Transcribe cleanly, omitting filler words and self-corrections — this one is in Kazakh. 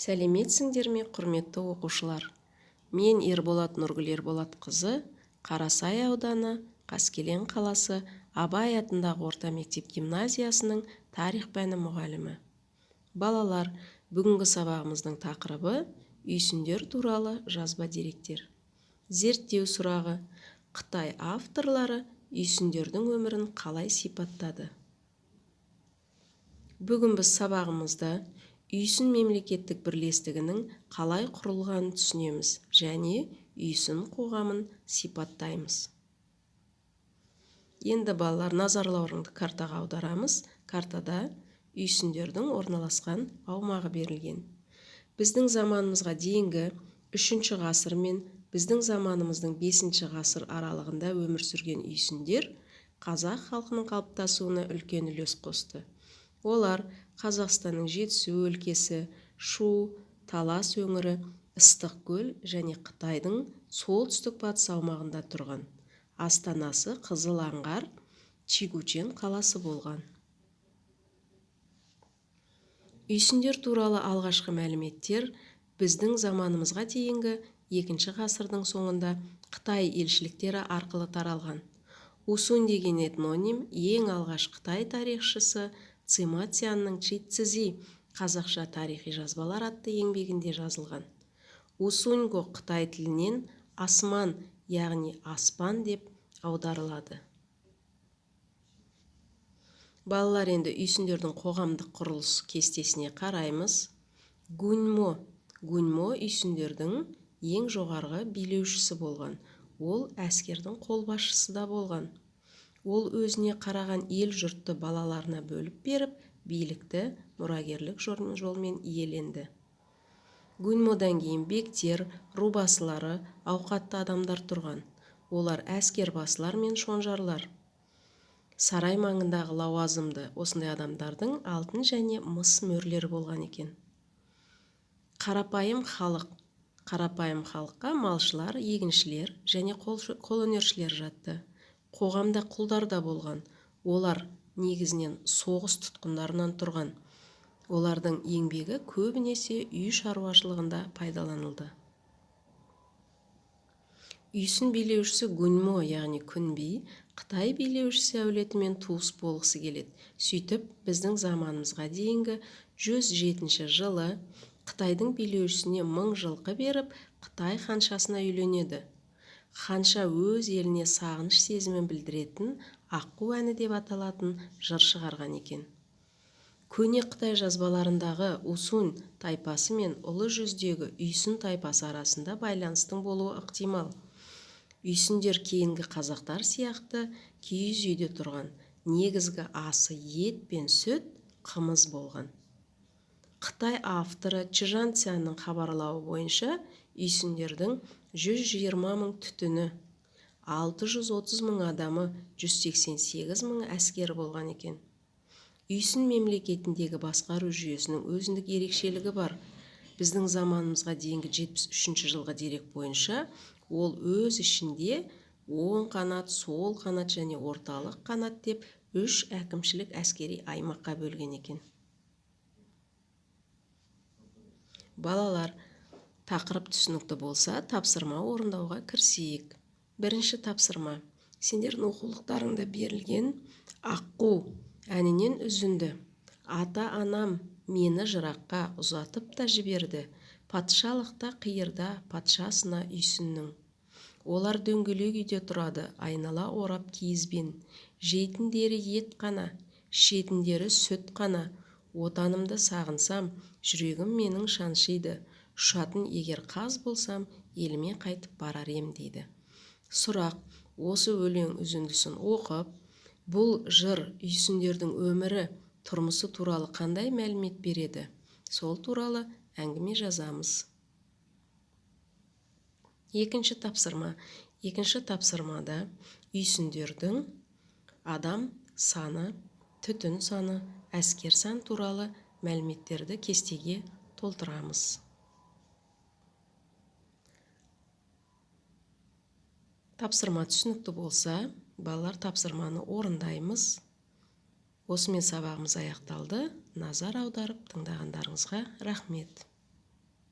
Сәлеметсіңдер ме, құрметті оқушылар? Мен Ерболат Нұргүл Ерболатқызы, Қарасай ауданы, Қаскелең қаласы, Абай атындағы орта мектеп гимназиясының тарих пәні мұғалімі. Балалар, бүгінгі сабағымыздың тақырыбы үйсіндер туралы жазба деректер. Зерттеу сұрағы: Қытай авторлары үйсіндердің өмірін қалай сипаттады? Бүгін біз сабағымызда үйсін мемлекеттік бірлестігінің қалай құрылғанын түсінеміз және үйсін қоғамын сипаттаймыз. Енді балалар, назарларыңды картаға аударамыз. Картада үйсіндердің орналасқан аумағы берілген. Біздің заманымызға дейінгі 3 ғасыр мен біздің заманымыздың 5 ғасыр аралығында өмір сүрген үйсіндер қазақ халқының қалыптасуына үлкен үлес қосты. Олар Қазақстанның Жетісу өлкесі, Шу, Талас өңірі, Ыстықкөл және Қытайдың солтүстік-батыс аумағында тұрған. Астанасы Қызыл Аңғар, Чигучен қаласы болған. Үйсіндер туралы алғашқы мәліметтер біздің заманымызға дейінгі 2 ғасырдың соңында Қытай елшіліктері арқылы таралған. Усунь деген этноним ең алғаш Қытай тарихшысы Цыма Цянның Чицзи қазақша тарихи жазбалар атты еңбегінде жазылған. Усуньго Қытай тілінен асман, яғни аспан деп аударылады. Балалар, енді үйсіндердің қоғамдық құрылыс кестесіне қараймыз. Гуньмо үйсіндердің ең жоғарғы билеушісі болған. Ол әскердің қолбасшысы да болған. Ол өзіне қараған ел жұртты балаларына бөліп беріп, билікті мұрагерлік жолмен иеленді. Гуньмодан кейін бектер, рубасылары, ауқатты адамдар тұрған. Олар әскербасылар мен шонжарлар. Сарай маңындағы лауазымды осындай адамдардың алтын және мыс мөрлері болған екен. Қарапайым халыққа малшылар, егіншілер және қолөнершілер жатты. Қоғамда құлдар да болған. Олар негізінен соғыс тұтқындарынан тұрған. Олардың еңбегі көбінесе үй шаруашылығында пайдаланылды. Үйсін билеушісі Гуньмо, яғни күнби, Қытай билеушісі әулетімен туыс болғысы келеді. Сөйтіп, біздің заманымызға дейінгі 107 жылы Қытайдың билеушісіне 1000 жылқы беріп, Қытай ханшасына үйленеді. Ханша өз еліне сағыныш сезімін білдіретін аққу әні деп аталатын жыр шығарған екен. Көне Қытай жазбаларындағы Усунь тайпасы мен ұлы жүздегі үйсін тайпасы арасында байланыстың болуы ықтимал. Үйсіндер кейінгі қазақтар сияқты киіз үйде тұрған. Негізгі асы ет пен сүт, қымыз болған. Қытай авторы Чжан Цянның хабарлауы бойынша үйсіндердің 120 000 түтіні, 630 000 адамы, 188 000 әскері болған екен. Үйсін мемлекетіндегі басқару жүйесінің өзіндік ерекшелігі бар. Біздің заманымызға дейінгі 73 жылғы дерек бойынша ол өз ішінде оң қанат, сол қанат және орталық қанат деп 3 әкімшілік әскери аймаққа бөлген екен. Балалар, тақырып түсінікті болса, тапсырма орындауға кірісейік. Бірінші тапсырма. Сендердің оқулықтарыңда берілген аққу әнінен үзінді. Ата-анам мені жыраққа ұзатып та жіберді. Патшалықта қиырда патшасына үйсіннің. Олар дөңгелек үйде тұрады, айнала орап киізбен. Жейтіндері ет қана, ішетіндері сүт қана. Отанымды сағынсам, жүрегім менің шаншиды. Ұшатын егер қаз болсам, еліме қайтып барар ем дейді. Сұрақ: осы өлең үзіндісін оқып, бұл жыр үйсіндердің өмірі, тұрмысы туралы қандай мәлімет береді? Сол туралы әңгіме жазамыз. Екінші тапсырма. Екінші тапсырмада үйсіндердің адам саны, түтін саны, әскер сан туралы мәліметтерді кестеге толтырамыз. Тапсырма түсінікті болса, балалар, тапсырманы орындаймыз. Осымен сабағымыз аяқталды. Назар аударып тыңдағандарыңызға рахмет.